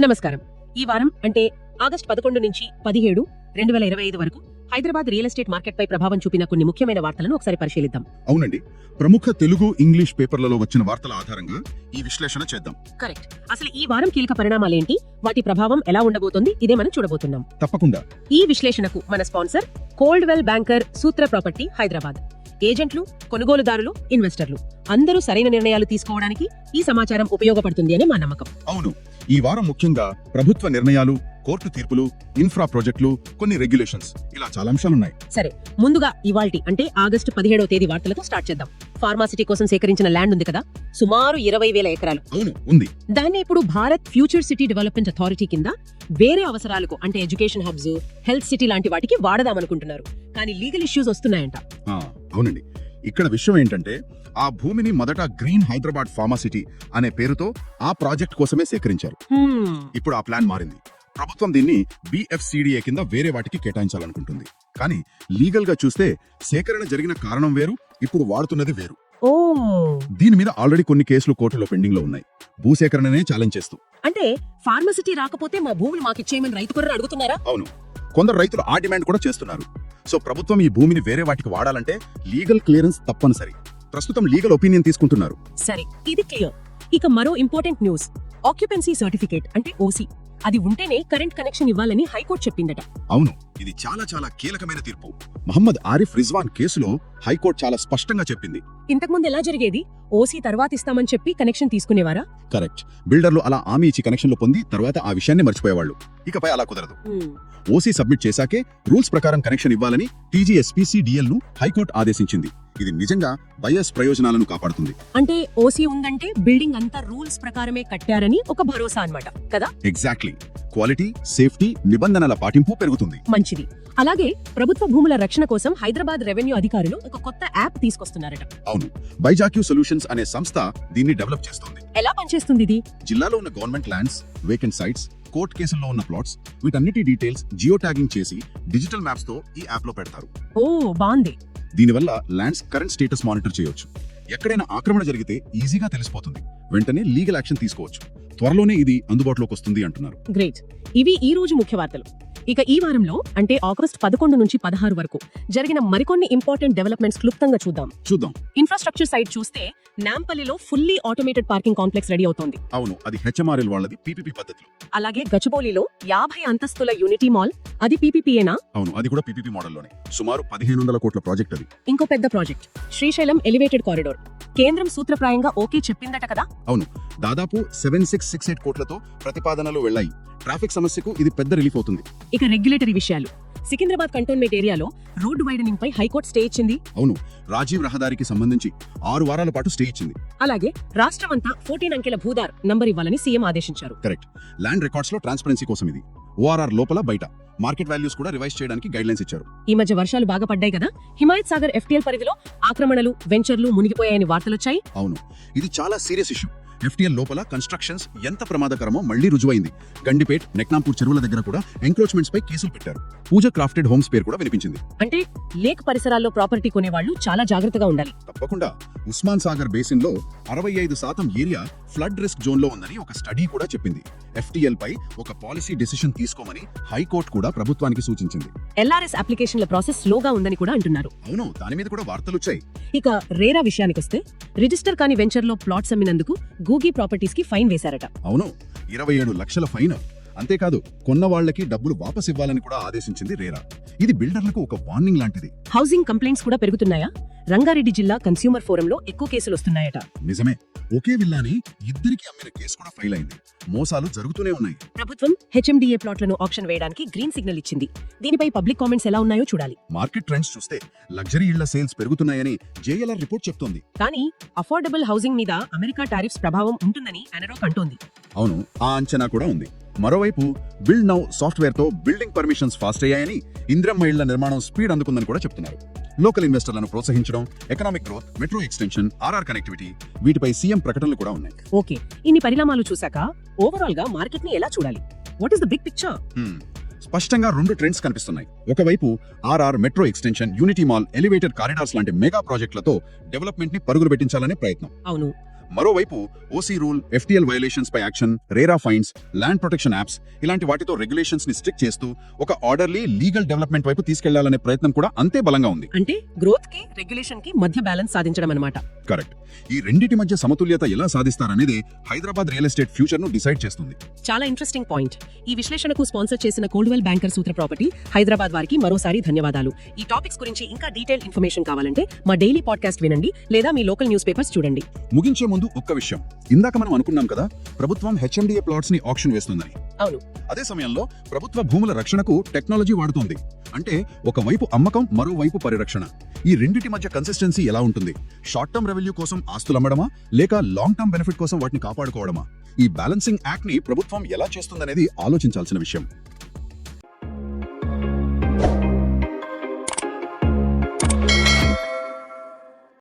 నమస్కారం. ఈ వారం అంటే ఆగస్టు 11 నుంచి 17, 2025 వరకు హైదరాబాద్ రియల్ ఎస్టేట్ మార్కెట్పై ప్రభావం చూపిన కొన్ని ముఖ్యమైన వార్తలను ఒకసారి పరిశీలిద్దాం. అవునండి, ప్రముఖ తెలుగు ఇంగ్లీష్ పేపర్లలో వచ్చిన వార్తల ఆధారంగా ఈ విశ్లేషణ చేద్దాం. కరెక్ట్. అసలు ఈ వారం కీలక పరిణామాలేంటి, వాటి ప్రభావం ఎలా ఉండబోతోంది, ఇదే మనం చూడబోతున్నాం. తప్పకుండా. ఈ విశ్లేషణకు మన స్పాన్సర్ కోల్డ్వెల్ బ్యాంకర్ సూత్ర ప్రాపర్టీ హైదరాబాద్. ఏజెంట్లు, కొనుగోలుదారులు, ఇన్వెస్టర్లు అందరూ సరైన నిర్ణయాలు తీసుకోవడానికి ఈ సమాచారం ఉపయోగపడుతుంది అని మా నమ్మకం. అవును, ఈ వారం ముఖ్యంగా ప్రభుత్వ నిర్ణయాలు, కోర్టు తీర్పులు, ఇన్ఫ్రా ప్రాజెక్టులు, కొన్ని రెగ్యులేషన్స్, ఇలా చాలా అంశాలున్నాయి. సరే, ముందుగా ఇవాల్టి అంటే ఆగస్టు 17వ తేదీ వార్తలతో స్టార్ట్ చేద్దాం. ఫార్మాసిటీ కోసం సేకరించిన ల్యాండ్ ఉంది కదా, సుమారు 20,000 ఎకరాలు. అవును, ఉంది. దాన్ని ఇప్పుడు Bharat future city development authority కింద వేరే అవసరాలకు అంటే ఎడ్యుకేషన్ హబ్స్, హెల్త్ సిటీ లాంటి వాటికి వాడదామనుకుంటున్నారు. కానీ లీగల్ ఇష్యూస్ వస్తున్నాయంట. అవునండి, ఇక్కడ విషయం ఏంటంటే ఆ భూమిని మొదట గ్రీన్ హైదరాబాద్ ఫార్మాసిటీ అనే పేరుతో ఆ ప్రాజెక్ట్ కోసమే సేకరించారు. ఇప్పుడు ఆ ప్లాన్ మారింది. ప్రభుత్వం దీన్ని BFCDA కింద వేరే వాటికి కేటాయించాలనుకుంటుంది. కానీ లీగల్ గా చూస్తే సేకరణ జరిగిన కారణం వేరు, ఇప్పుడు వాడుతున్నది వేరు. దీని మీద ఆల్రెడీ కొన్ని కేసులు కోర్టులో పెండింగ్ లో ఉన్నాయి, భూసేకరణనే ఛాలెంజ్ చేస్తూ. అంటే ఫార్మసిటీ రాకపోతే మా భూములు మాకిచ్చేయమని రైతు కూడా అడుగుతున్నారా? అవును, కొందరు రైతులు ఆ డిమాండ్ కూడా చేస్తున్నారు. సో ప్రభుత్వం ఈ భూమిని వేరే వాటికి వాడాలంటే లీగల్ క్లియరెన్స్ తప్పనిసరి. ప్రస్తుతం లీగల్ ఒపీనియన్ తీసుకుంటున్నారు. సరే, ఇది క్లియర్. ఇక మరో ఇంపార్టెంట్ న్యూస్, ఆక్యుపెన్సీ సర్టిఫికేట్ అంటే ఓసీ. అది ఉంటేనే కరెంట్ కనెక్షన్ ఇవ్వాలని హైకోర్టు చెప్పిందట. అవును, ఇది చాలా చాలా కీలకమైన తీర్పు. మహమ్మద్ ఆరిఫ్ రిజ్వాన్ కేసులో హైకోర్టు చాలా స్పష్టంగా చెప్పింది. ఇంతకుముందు ఎలా జరిగేది? ఓసీ తర్వాత ఇస్తామని చెప్పి కనెక్షన్ తీసుకునేవారా? కరెక్ట్. బిల్డర్లు అలా హామీ ఇచ్చి కనెక్షన్లు పొంది తర్వాత ఆ విషయాన్ని మర్చిపోయేవాళ్ళు. ఇకపై అలా కుదరదు. ఓసీ సబ్మిట్ చేశాకే రూల్స్ ప్రకారం కనెక్షన్ ఇవ్వాలని TGSPCDL ను హైకోర్టు ఆదేశించింది. ఇది నిజంగా బయస్ ప్రయోజనాలను కాపాడుతుంది. అంటే ఓసీ ఉందంటే బిల్డింగ్ అంతా రూల్స్ ప్రకారమే కట్టారని ఒక భరోసా అన్నమాట కదా? ఎగ్జాక్ట్లీ. క్వాలిటీ, సేఫ్టీ నిబంధనల పాటింపు పెరుగుతుంది. మంచిది. అలాగే ప్రభుత్వ భూముల రక్షణ కోసం హైదరాబాద్ రెవెన్యూ అధికారులు ఒక కొత్త యాప్ తీసుకొస్తున్నారట. అవును, బైజాక్యూ సొల్యూషన్స్ అనే సంస్థ దీన్ని డెవలప్ చేస్తోంది. ఎలా పనిచేస్తుంది ఇది? జిల్లాలో ఉన్న government lands, vacant sites, court కేసుల్లో ఉన్న ప్లాట్స్, వీటన్నిటి డీటెయిల్స్ జియో ట్యాగింగ్ చేసి డిజిటల్ మ్యాప్స్ తో ఈ యాప్ లో పెడతారు. ఓ, బాగుంది. దీనివల్ల ల్యాండ్స్ కరెంట్ స్టేటస్ మానిటర్ చేయొచ్చు. ఎక్కడైనా ఆక్రమణ జరిగితే ఈజీగా తెలిసిపోతుంది. వెంటనే లీగల్ యాక్షన్ తీసుకోవచ్చు. త్వరలోనే ఇది అందుబాటులోకి వస్తుంది అంటున్నారు. గ్రేట్. ఇవి ఈ రోజు ముఖ్య వార్తలు. ఇక ఈ వారంలో అంటే ఆగస్టు 11 నుంచి 16 వరకు జరిగిన మరికొన్ని ఇంపార్టెంట్ డెవలప్మెంట్స్ క్లుప్తంగా చూద్దాం. ఇన్ఫ్రాస్ట్రక్చర్ సైడ్ చూస్తే నాంపల్లిలో fully automated parking complex ready అవుతోంది. అవును, అది HMRL వాళ్ళది PPP పద్ధతిలో. అలాగే గచ్చిబౌలిలో 50 అంతస్తుల యూనిటీ మాల్, అది PPPయేనా? అవును, అది కూడా PPP మోడల్లోనే. సుమారు 1,500 కోట్ల ప్రాజెక్ట్ అది. ఇంకో పెద్ద ప్రాజెక్ట్ శ్రీశైలం ఎలివేటెడ్ కారిడోర్. కేంద్రం సూత్రప్రాయంగా ఓకే చెప్పిందట కదా? అవును, దాదాపు 7668 కోట్లతో ప్రతిపాదనలు వెళ్లాయి. ట్రాఫిక్ సమస్యకు ఇది పెద్ద రిలీఫ్ అవుతుంది. ఇక రెగ్యులేటరీ విషయాలు, సికింద్రాబాద్ కంటోన్మెంట్ ఏరియాలో రోడ్డు వైడనింగ్ పై హైకోర్టు స్టే ఇచ్చింది. అవును, రాజీవ్ రహదారికి సంబంధించి 6 వారాల పాటు స్టే ఇచ్చింది. అలాగే రాష్ట్రమంతా 14 అంకెల భూదార్ నంబర్ ఇవ్వాలని సీఎం ఆదేశించారు. కరెక్ట్. ల్యాండ్ రికార్డ్స్ లో ట్రాన్స్పరెన్సీ కోసం ఇది. ORR లోపల బయట మార్కెట్ వాల్యూస్ కూడా రివైజ్ చేయడానికి గైడ్లైన్స్ ఇచ్చారు. ఈ మధ్య వర్షాలు బాగా పడ్డాయి కదా, హిమాయత్ సాగర్ FTL పరిధిలో ఆక్రమణలు, వెంచర్లు మునిగిపోయాయని వార్తలొచ్చాయి. అవును, ఇది చాలా సీరియస్ ఇష్యూ. FTL లోపల కన్స్ట్రక్షన్స్ ఎంత ప్రమాదకరమో మళ్లీ రుజువైంది. గండిపేట్, నెక్నాంపూర్ చెరువుల దగ్గర కూడా ఎంక్రోచ్మెంట్స్ పై కేసులు పెట్టారు. పూజ క్రాఫ్టెడ్ హోమ్స్ పేరు కూడా వినిపించింది. అంటే లేక్ పరిసరాల్లో ప్రాపర్టీ కొనేవాళ్లు చాలా జాగ్రత్తగా ఉండాలి. తప్పకుండా. ఉస్మాన్ సాగర్ బేసిన్ లో 65% ఏరియా ఫ్లడ్ రిస్క్ జోన్ లో ఉందని ఒక స్టడీ కూడా చెప్పింది. FTL పై ఒక పాలసీ డెసిషన్ తీసుకోమని హైకోర్టు కూడా ప్రభుత్వానికి సూచించింది. LRS అప్లికేషన్ల ప్రాసెస్ స్లోగా ఉందని కూడా అంటున్నారు. అవును, దాని మీద కూడా వార్తలొచ్చాయి. ఇక రేరా విషయానికొస్తే రిజిస్టర్ కాని వెంచర్ లో ప్లాట్స్ అమ్మినందుకు గూగీ ప్రాపర్టీస్ కి ఫైన్ వేశారట. అవును, 27 లక్షల ఫైన్. అంతేకాదు, కొన్న వాళ్లకి డబ్బులు వాపస్ ఇవ్వాలని కూడా ఆదేశించింది రేరా. ఇది బిల్డర్లకు ఒక వార్నింగ్ లాంటిది. హౌసింగ్ కంప్లైంట్స్ కూడా పెరుగుతున్నాయా? రంగారెడ్డి జిల్లా కన్స్యూమర్ ఫోరంలో ఎక్కువ కేసులు వస్తున్నాయట. నిజమే, ఒకే విల్లాని ఇద్దరికి అమ్మిన కేసు కూడా ఫైల్ అయింది. మోసాలు జరుగుతూనే ఉన్నాయి. ప్రభుత్వం HMDA ప్లాట్లను ఆక్షన్ వేయడానికి గ్రీన్ సిగ్నల్ ఇచ్చింది. దీనిపై పబ్లిక్ కామెంట్స్ ఎలా ఉన్నాయో చూడాలి. మార్కెట్ ట్రెండ్స్ చూస్తే లగ్జరీ ఇళ్ల సేల్స్ పెరుగుతున్నాయని JLR రిపోర్ట్ చెప్తోంది. కానీ అఫోర్డబుల్ హౌసింగ్ మీద అమెరికా టారిఫ్స్ ప్రభావం ఉంటుందని అనరాక్ అంటోంది. అవును, ఆ అంచనా కూడా ఉంది. మరోవైపు బిల్డ్ నౌ సాఫ్ట్వేర్ తో బిల్డింగ్ పర్మిషన్స్ ఫాస్ట్ అయ్యాయని, ఇంద్రమ్మ ఇళ్ల నిర్మాణం స్పీడ్ అందుకుందని కూడా చెప్తున్నారు. లోకల్ ఇన్వెస్టర్లను ప్రోత్సహించడం, economic growth, metro extension, RR connectivity, వీటిపై సీఎం ప్రకటనలు కూడా ఉన్నాయి. ఓకే, ఇన్ని పరిణామాలు చూశాక ఓవరాల్ గా మార్కెట్ ని ఎలా చూడాలి? What is the big picture? స్పష్టంగా 2 ట్రెండ్స్ కనిపిస్తున్నాయి. ఒకవైపు RR, metro extension, unity mall, elevated corridors లాంటి మెగా ప్రాజెక్టులతో డెవలప్మెంట్ ని పరుగులు పెట్టించాలనే ప్రయత్నం. అవును. మరోవైపు ఓసీ రూల్, ఎఫ్టీఎల్ వయలేషన్స్ పై action, RERA fines, land protection apps ఇలాంటి వాటితో రెగ్యులేషన్స్ ని స్ట్రిక్ట్ చేస్తూ ఒక ఆర్డర్లీ లీగల్ డెవలప్మెంట్ వైపు తీసుకెళ్లాలనే ప్రయత్నం కూడా అంతే బలంగా ఉంది. అంటే గ్రోత్ కి రెగ్యులేషన్ కి మధ్య బ్యాలెన్స్ సాధించడం అన్నమాట. కరెక్ట్. ఈ రెండిటి మధ్య సమతుల్యత ఎలా సాధిస్తారనేది హైదరాబాద్ రియల్ ఎస్టేట్ ఫ్యూచర్ ను డిసైడ్ చేస్తుంది. చాలా ఇంట్రెస్టింగ్ పాయింట్. ఈ విశ్లేషణకు స్పాన్సర్ చేసిన కోల్డ్వెల్ బ్యాంకర్ సూత్ర ప్రాపర్టీ హైదరాబాద్ వారికి మరోసారి ధన్యవాదాలు. ఈ టాపిక్స్ గురించి ఇంకా డీటెయిల్ ఇన్ఫర్మేషన్ కావాలంటే మా డైలీ పాడ్కాస్ట్ వినండి లేదా మీ లోకల్ న్యూస్ పేపర్స్ చూడండి. ముగించే ముందు ఒక్క విషయం. ఇందాక మనం అనుకున్నాం కదా, ప్రభుత్వం హెచ్ఎండిఏ ప్లాట్స్ ని ఆక్షన్ వేస్తుందని. అవును. అదే సమయంలో ప్రభుత్వ భూముల రక్షణకు టెక్నాలజీ వాడుతోంది. అంటే ఒకవైపు అమ్మకం, మరోవైపు పరిరక్షణ. ఈ రెండిటి మధ్య కన్సిస్టెన్సీ ఎలా ఉంటుంది? షార్ట్ టర్మ్ రెవెన్యూ కోసం ఆస్తులు అమ్మడమా, లేక లాంగ్ టర్మ్ బెనిఫిట్ కోసం వాటిని కాపాడుకోవడమా? ఈ బ్యాలెన్సింగ్ యాక్ట్ ని ప్రభుత్వం ఎలా చేస్తుందనేది ఆలోచించాల్సిన విషయం.